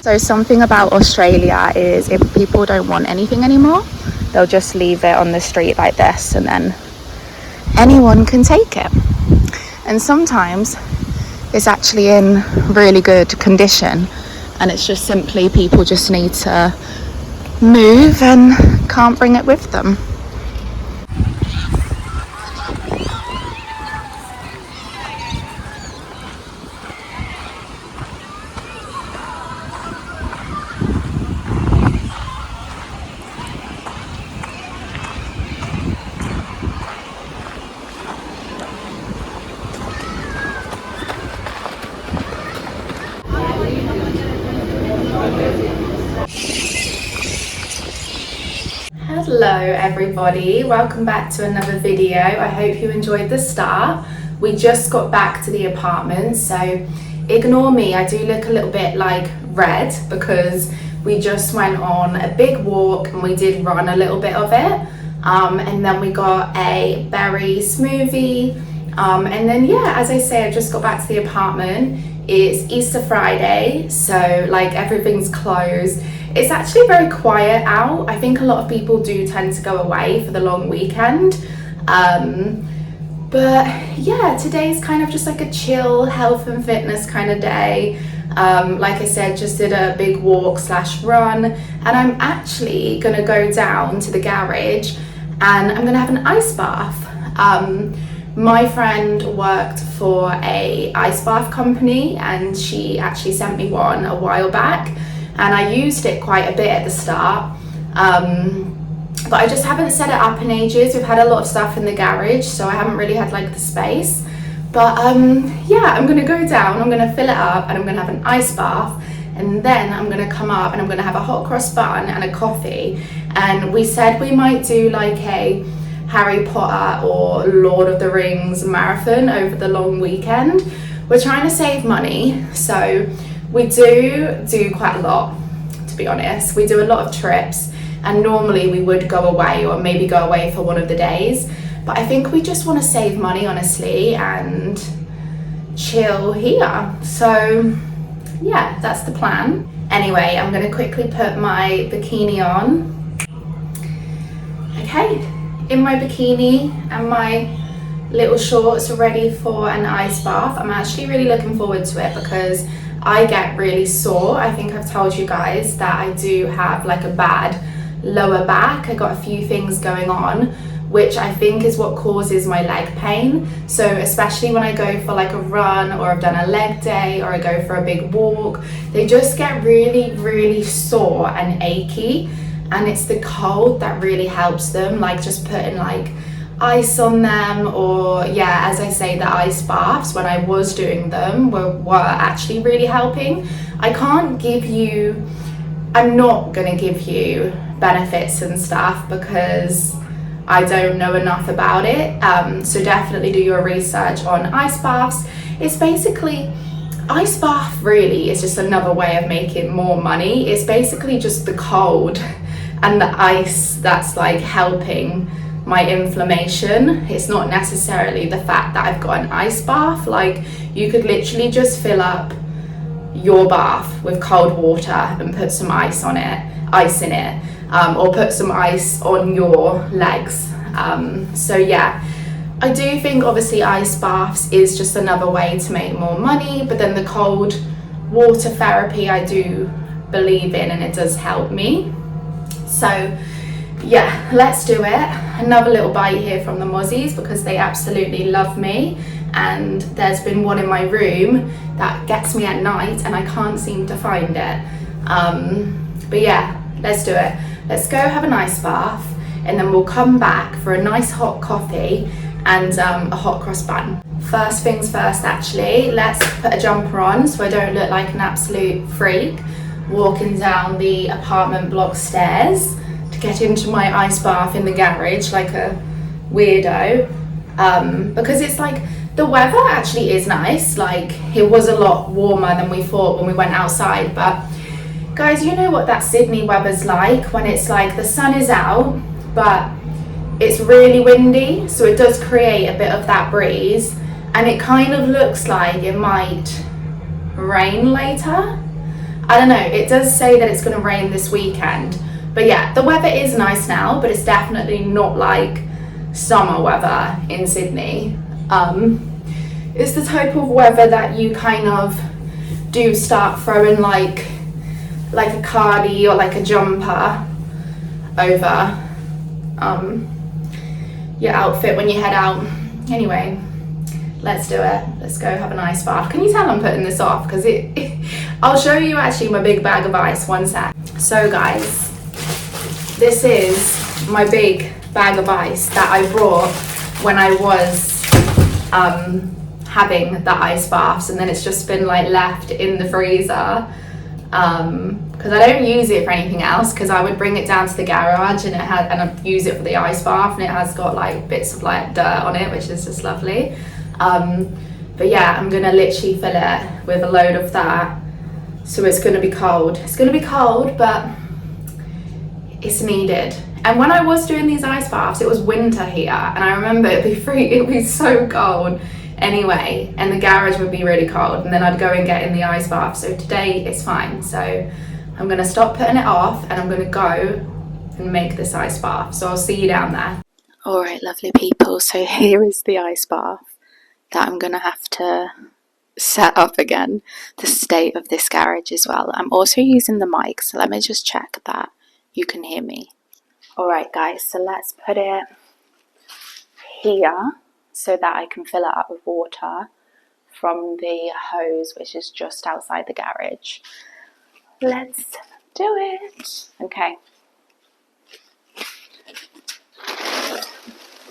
So something about Australia is if people don't want anything anymore, they'll just leave it on the street like this and then anyone can take it. And sometimes it's actually in really good condition and it's just simply people just need to move and can't bring it with them. Hello everybody, welcome back to another video. I hope you enjoyed the start. We just got back to the apartment, so ignore me, I do look a little bit like red because we just went on a big walk and we did run a little bit of it, and then we got a berry smoothie, and then yeah, as I say, I just got back to the apartment. It's Easter Friday, so like everything's closed. It's actually very quiet out. I think a lot of people do tend to go away for the long weekend. But yeah, today's kind of just like a chill health and fitness kind of day. Like I said, just did a big walk / run, and I'm actually gonna go down to the garage and I'm gonna have an ice bath. My friend worked for a ice bath company and she actually sent me one a while back, and I used it quite a bit at the start, but I just haven't set it up in ages. We've had a lot of stuff in the garage, so I haven't really had like the space. But yeah, I'm gonna go down, I'm gonna fill it up, and I'm gonna have an ice bath, and then I'm gonna come up and I'm gonna have a hot cross bun and a coffee. And we said we might do like a Harry Potter or Lord of the Rings marathon over the long weekend. We're trying to save money, so we do quite a lot, to be honest. We do a lot of trips, and normally we would go away or maybe go away for one of the days, but I think we just want to save money, honestly, and chill here. So yeah, that's the plan. Anyway, I'm going to quickly put my bikini on. Okay, in my bikini and my little shorts ready for an ice bath. I'm actually really looking forward to it because I get really sore. I think I've told you guys that I do have like a bad lower back. I got a few things going on, which I think is what causes my leg pain. So especially when I go for like a run, or I've done a leg day, or I go for a big walk, they just get really sore and achy, and it's the cold that really helps them, like just putting like ice on them, or yeah, as I say, the ice baths when I was doing them were actually really helping. I'm not gonna give you benefits and stuff because I don't know enough about it, so definitely do your research on ice baths. It's basically, ice bath really is just another way of making more money. It's basically just the cold and the ice that's like helping my inflammation. It's not necessarily the fact that I've got an ice bath. Like, you could literally just fill up your bath with cold water and put some ice in it, or put some ice on your legs. So yeah, I do think obviously ice baths is just another way to make more money, but then the cold water therapy I do believe in, and it does help me. So yeah, let's do it. Another little bite here from the Mozzies because they absolutely love me, and there's been one in my room that gets me at night and I can't seem to find it. But yeah, let's do it. Let's go have an ice bath, and then we'll come back for a nice hot coffee and a hot cross bun. First things first, actually, let's put a jumper on so I don't look like an absolute freak walking down the apartment block stairs to get into my ice bath in the garage like a weirdo, because it's like, the weather actually is nice. Like, it was a lot warmer than we thought when we went outside, but guys, you know what that Sydney weather's like when it's like the sun is out but it's really windy, so it does create a bit of that breeze, and it kind of looks like it might rain later. I don't know, it does say that it's going to rain this weekend, but yeah, the weather is nice now, but it's definitely not like summer weather in Sydney. It's the type of weather that you kind of do start throwing like a cardi or like a jumper over your outfit when you head out. Anyway, let's do it. Let's go have an ice bath. Can you tell I'm putting this off? Because I'll show you actually my big bag of ice, one sec. So guys, this is my big bag of ice that I brought when I was having the ice baths, and then it's just been like left in the freezer because I don't use it for anything else, because I would bring it down to the garage and I'd use it for the ice bath, and it has got like bits of like dirt on it, which is just lovely. But yeah, I'm gonna literally fill it with a load of that, so it's gonna be cold. It's gonna be cold, but it's needed. And when I was doing these ice baths, it was winter here, and I remember it'd be so cold anyway, and the garage would be really cold, and then I'd go and get in the ice bath. So today it's fine. So I'm gonna stop putting it off, and I'm gonna go and make this ice bath. So I'll see you down there. All right, lovely people. So here is the ice bath that I'm gonna have to set up again. The state of this garage as well. I'm also using the mic, so let me just check that you can hear me. Alright guys, so let's put it here so that I can fill it up with water from the hose, which is just outside the garage. Let's do it. Okay.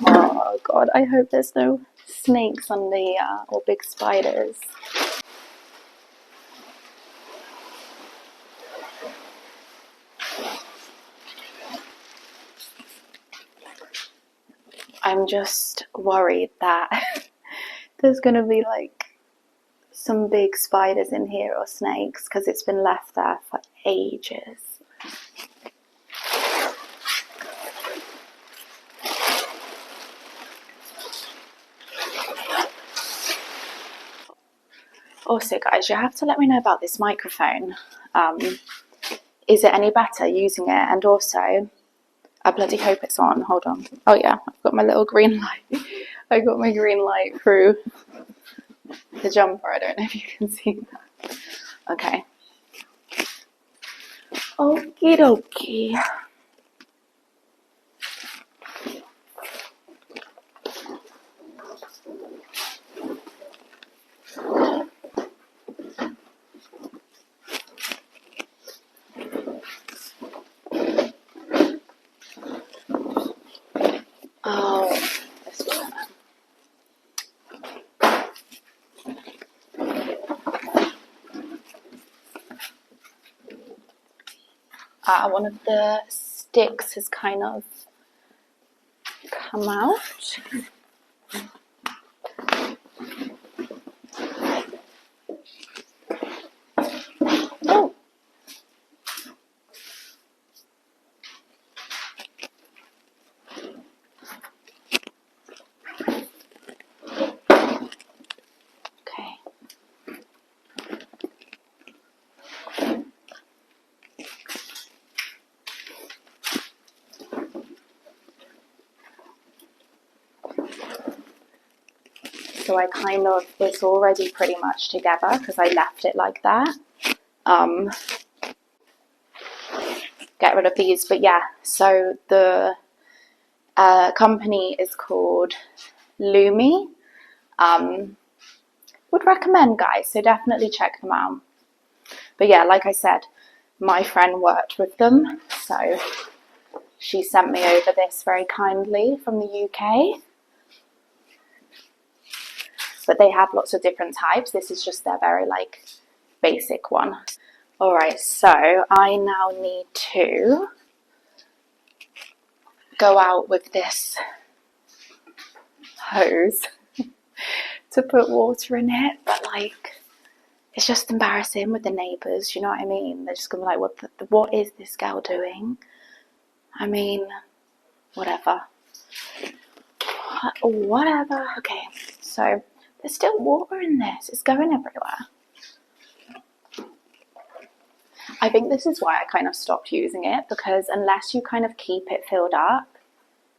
Oh god, I hope there's no snakes on the or big spiders. I'm just worried that there's gonna be like some big spiders in here or snakes, because it's been left there for ages. Also guys, you have to let me know about this microphone. Is it any better using it? And also, I bloody hope it's on. Hold on. Oh yeah, I've got my little green light. I got my green light through the jumper. I don't know if you can see that. Okay. Okie dokie. Oh, this one. One of the sticks has kind of come out. Oh. Okay. So I kind of, it's already pretty much together because I left it like that. Get rid of these, but yeah, so the company is called Lumi. Would recommend, guys, so definitely check them out. But yeah, like I said, my friend worked with them, so she sent me over this very kindly from the UK. But they have lots of different types. This is just their very like basic one. Alright, so I now need to go out with this hose to put water in it, but like it's just embarrassing with the neighbours, you know what I mean? They're just gonna be like, what is this girl doing? I mean, whatever. Whatever. Okay, so there's still water in this. It's going everywhere. I think this is why I kind of stopped using it, because unless you kind of keep it filled up,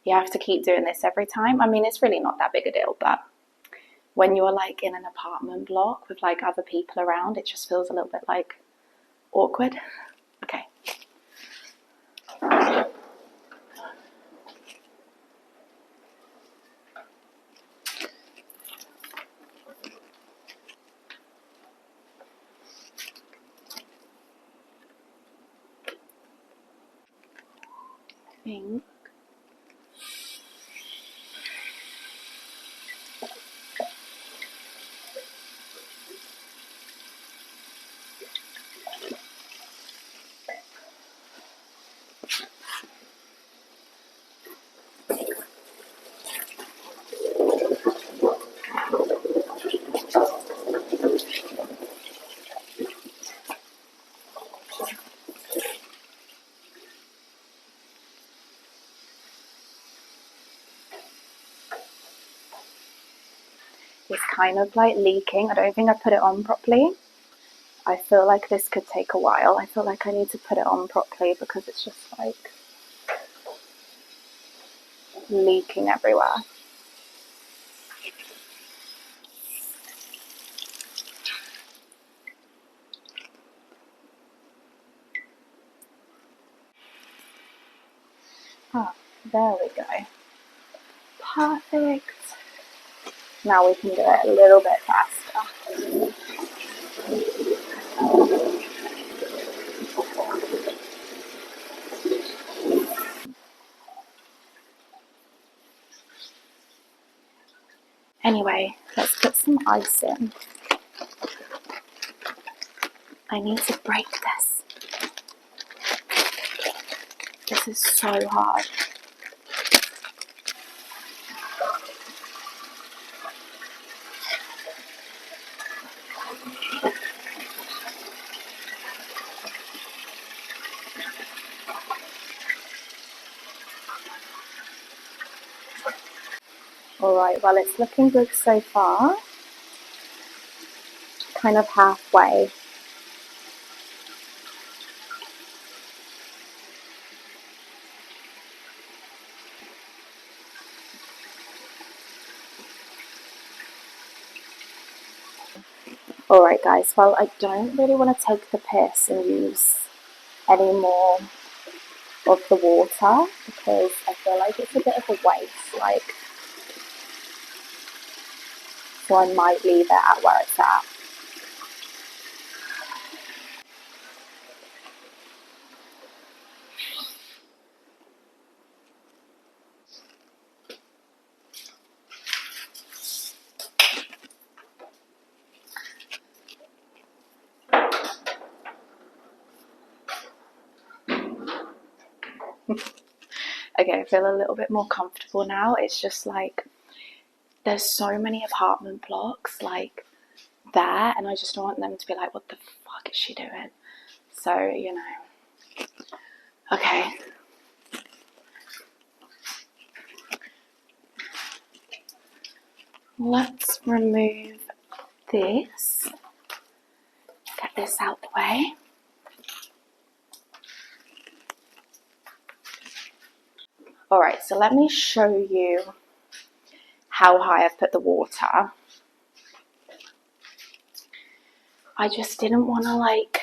you have to keep doing this every time. I mean, it's really not that big a deal, but when you're like in an apartment block with like other people around, it just feels a little bit like awkward. Okay. I think it's kind of like leaking. I don't think I put it on properly. I feel like this could take a while. I feel like I need to put it on properly because it's just like leaking everywhere. Oh, there we go. Perfect. Now we can do it a little bit faster. Anyway, let's put some ice in. I need to break this. This is so hard. Alright, well, it's looking good so far. Kind of halfway. Alright guys, well, I don't really want to take the piss and use any more of the water because I feel like it's a bit of a waste, like, so I might leave it at where it's at. Okay, I feel a little bit more comfortable now. It's just like there's so many apartment blocks like there, and I just don't want them to be like, what the fuck is she doing? So, you know. Okay. Let's remove this. Get this out the way. Alright, so let me show you how high I've put the water. I just didn't want to like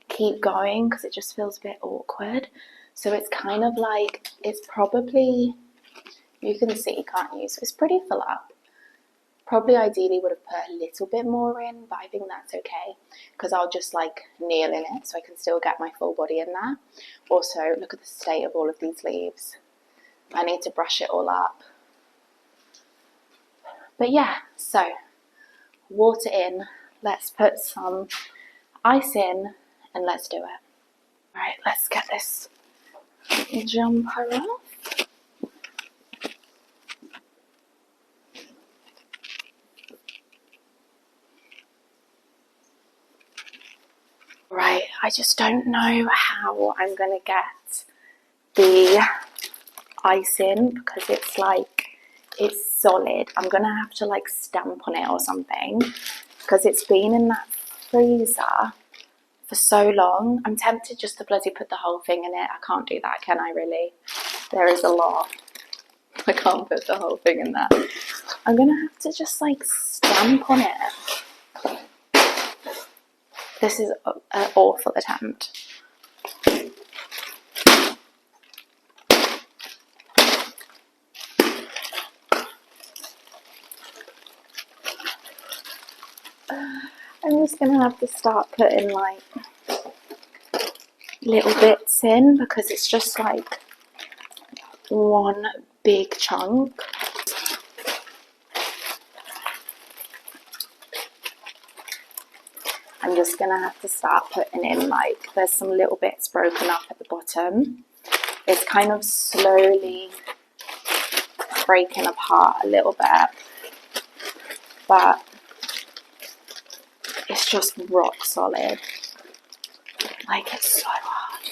keep going because it just feels a bit awkward. So it's kind of like, it's probably, you can see, can't you? So it's pretty full up. Probably ideally would have put a little bit more in, but I think that's okay because I'll just like kneel in it so I can still get my full body in there. Also, look at the state of all of these leaves. I need to brush it all up. But yeah, so water in, let's put some ice in and let's do it. Alright, let's get this jumper off. Right, I just don't know how I'm going to get the ice in because it's like, it's solid. I'm going to have to like stamp on it or something because it's been in that freezer for so long. I'm tempted just to bloody put the whole thing in it. I can't do that, can I really? There is a lot. I can't put the whole thing in that. I'm gonna have to just like stamp on it. This is an awful attempt. I'm just gonna have to start putting like little bits in because it's just like one big chunk. I'm just gonna have to start putting in like, there's some little bits broken up at the bottom. It's kind of slowly breaking apart a little bit, but it's just rock solid. Like, it's so hard.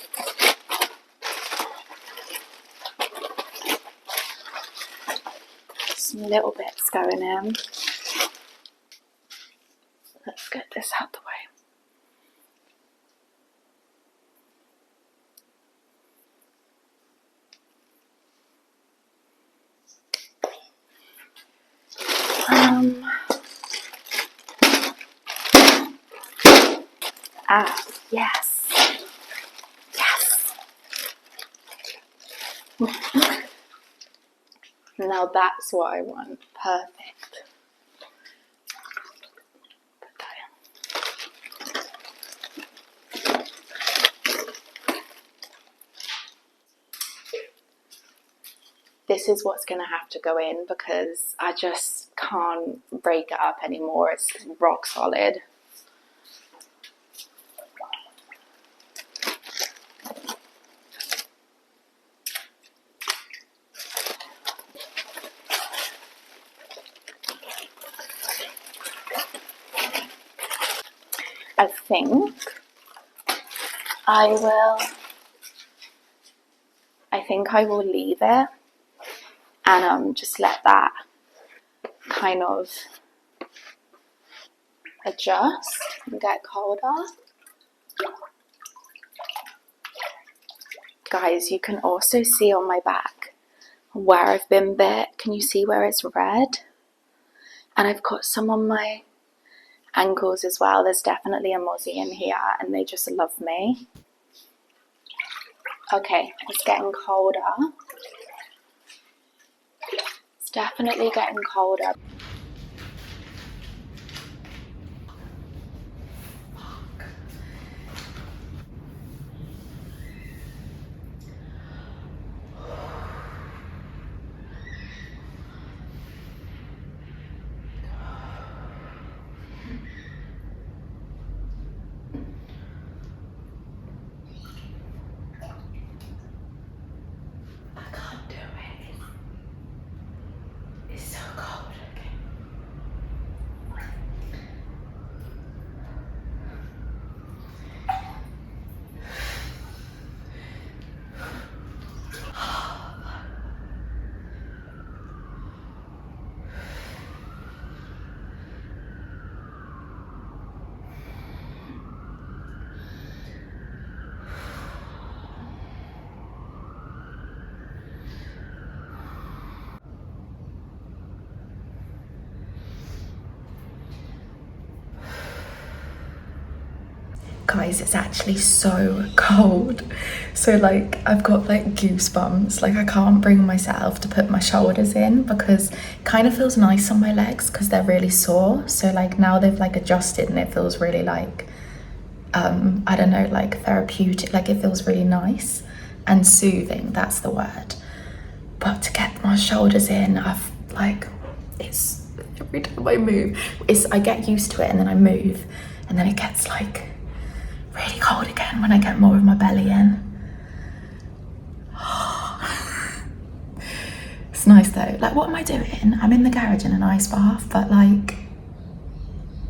Some little bits going in. Let's get this out the way. Yes. Yes. Now that's what I want. Perfect. Put that in. This is what's going to have to go in because I just can't break it up anymore. It's rock solid. I think I will leave it and just let that kind of adjust and get colder. Guys, you can also see on my back where I've been bit. Can you see where it's red? And I've got some on my ankles as well. There's definitely a mozzie in here and they just love me. Okay, it's getting colder. It's definitely getting colder. Guys, it's actually so cold. So like I've got like goosebumps. Like I can't bring myself to put my shoulders in because it kind of feels nice on my legs because they're really sore. So like now they've like adjusted and it feels really like I don't know, like therapeutic. Like it feels really nice and soothing, that's the word. But to get my shoulders in, I've like, it's every time I move, I get used to it and then I move and then it gets like really cold again when I get more of my belly in. It's nice though. Like, what am I doing? I'm in the garage in an ice bath, but like,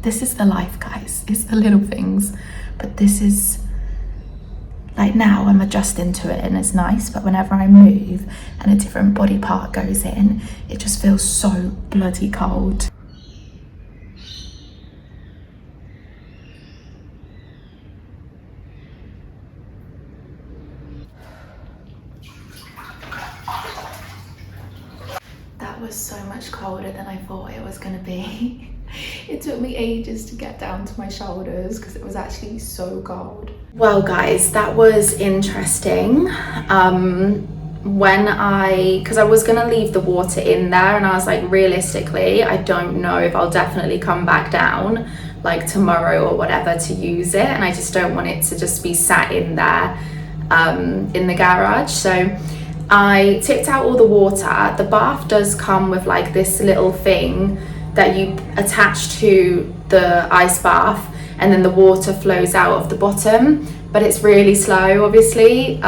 this is the life, guys. It's the little things, but this is like, now I'm adjusting to it and it's nice, but whenever I move and a different body part goes in, it just feels so bloody cold. was so much colder than I thought it was gonna be. It took me ages to get down to my shoulders because it was actually so cold. Well guys, that was interesting. Because I was gonna leave the water in there, and I was like, realistically, I don't know if I'll definitely come back down like tomorrow or whatever to use it, and I just don't want it to just be sat in there in the garage. So I tipped out all the water. The bath does come with like this little thing that you attach to the ice bath, and then the water flows out of the bottom, but it's really slow, obviously,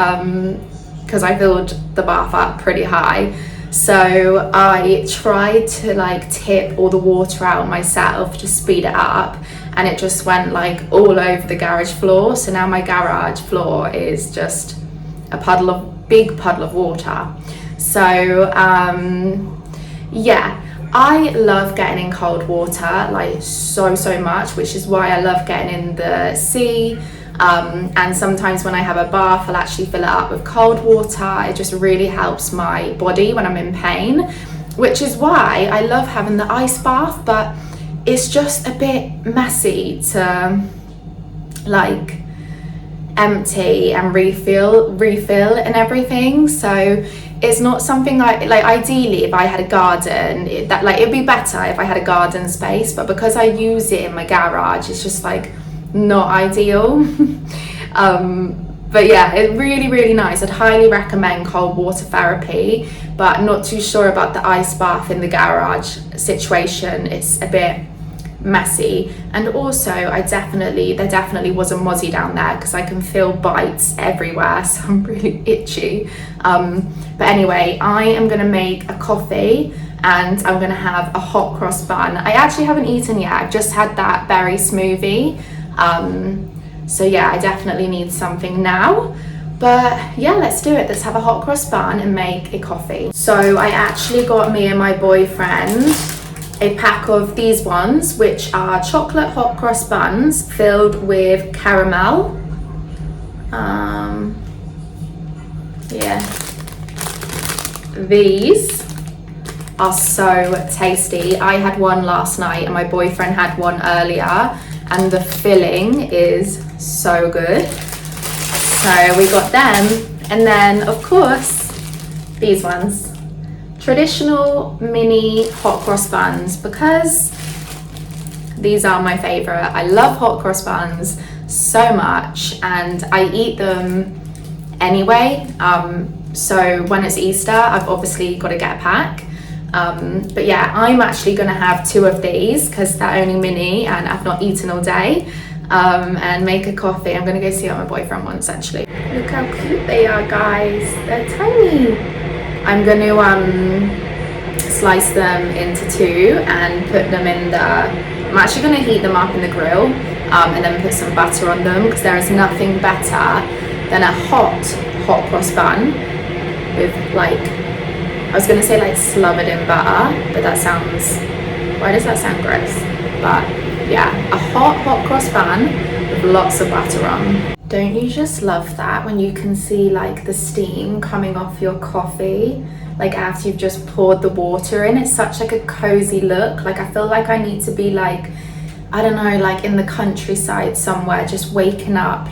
because I filled the bath up pretty high. So I tried to like tip all the water out myself to speed it up, and it just went like all over the garage floor. So now my garage floor is just a big puddle of water. So yeah, I love getting in cold water like so much, which is why I love getting in the sea. And sometimes when I have a bath, I'll actually fill it up with cold water. It just really helps my body when I'm in pain, which is why I love having the ice bath, but it's just a bit messy to like empty and refill and everything. So it's not something ideally if I had a garden, it'd be better if I had a garden space, but because I use it in my garage, it's just like not ideal. But yeah, it's really nice. I'd highly recommend cold water therapy, but not too sure about the ice bath in the garage situation. It's a bit messy, and also there definitely was a mozzie down there because I can feel bites everywhere, so I'm really itchy. But anyway, I am gonna make a coffee and I'm gonna have a hot cross bun. I actually haven't eaten yet. I've just had that berry smoothie. So yeah, I definitely need something now. But yeah, let's do it. Let's have a hot cross bun and make a coffee. So I actually got me and my boyfriend a pack of these ones, which are chocolate hot cross buns filled with caramel. Yeah, these are so tasty. I had one last night and my boyfriend had one earlier, and the filling is so good. So we got them, and then of course these ones, traditional mini hot cross buns, because these are my favorite. I love hot cross buns so much, and I eat them anyway. So when it's Easter, I've obviously got to get a pack. But yeah, I'm actually gonna have 2 of these because they're only mini and I've not eaten all day, and make a coffee. I'm gonna go see what my boyfriend wants actually. Look how cute they are, guys. They're tiny. I'm gonna slice them into 2 and put them in I'm actually gonna heat them up in the grill, and then put some butter on them, because there is nothing better than a hot cross bun with I was gonna say slathered in butter, but why does that sound gross? But yeah, a hot cross bun with lots of butter on. Don't you just love that when you can see the steam coming off your coffee, after you've just poured the water in? It's such a cozy look. I feel like I need to be I don't know, in the countryside somewhere, just waking up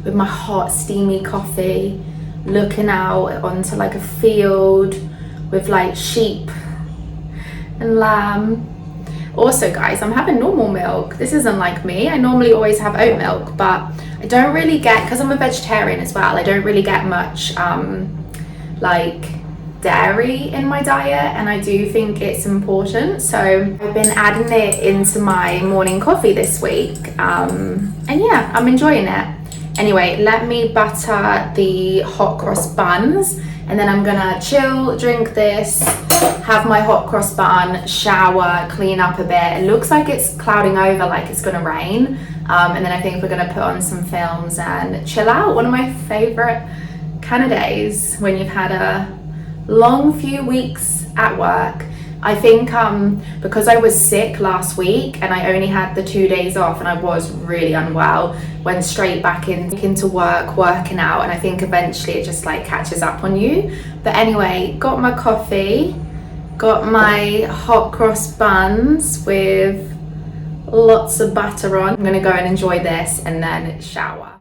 with my hot steamy coffee, looking out onto a field with sheep and lamb. Also guys, I'm having normal milk. This isn't like me. I normally always have oat milk, but I don't really get, because I'm a vegetarian as well, I don't really get much dairy in my diet, and I do think it's important. So I've been adding it into my morning coffee this week, and yeah, I'm enjoying it. Anyway, let me butter the hot cross buns, and then I'm gonna chill, drink this, have my hot cross bun, shower, clean up a bit. It looks like it's clouding over, like it's gonna rain, and then I think we're gonna put on some films and chill out. One of my favorite kind of days when you've had a long few weeks at work. I think because I was sick last week and I only had the 2 days off and I was really unwell, went straight back into work, working out, and I think eventually it just catches up on you. But anyway, got my coffee, Got my hot cross buns with lots of butter on. I'm gonna go and enjoy this and then shower.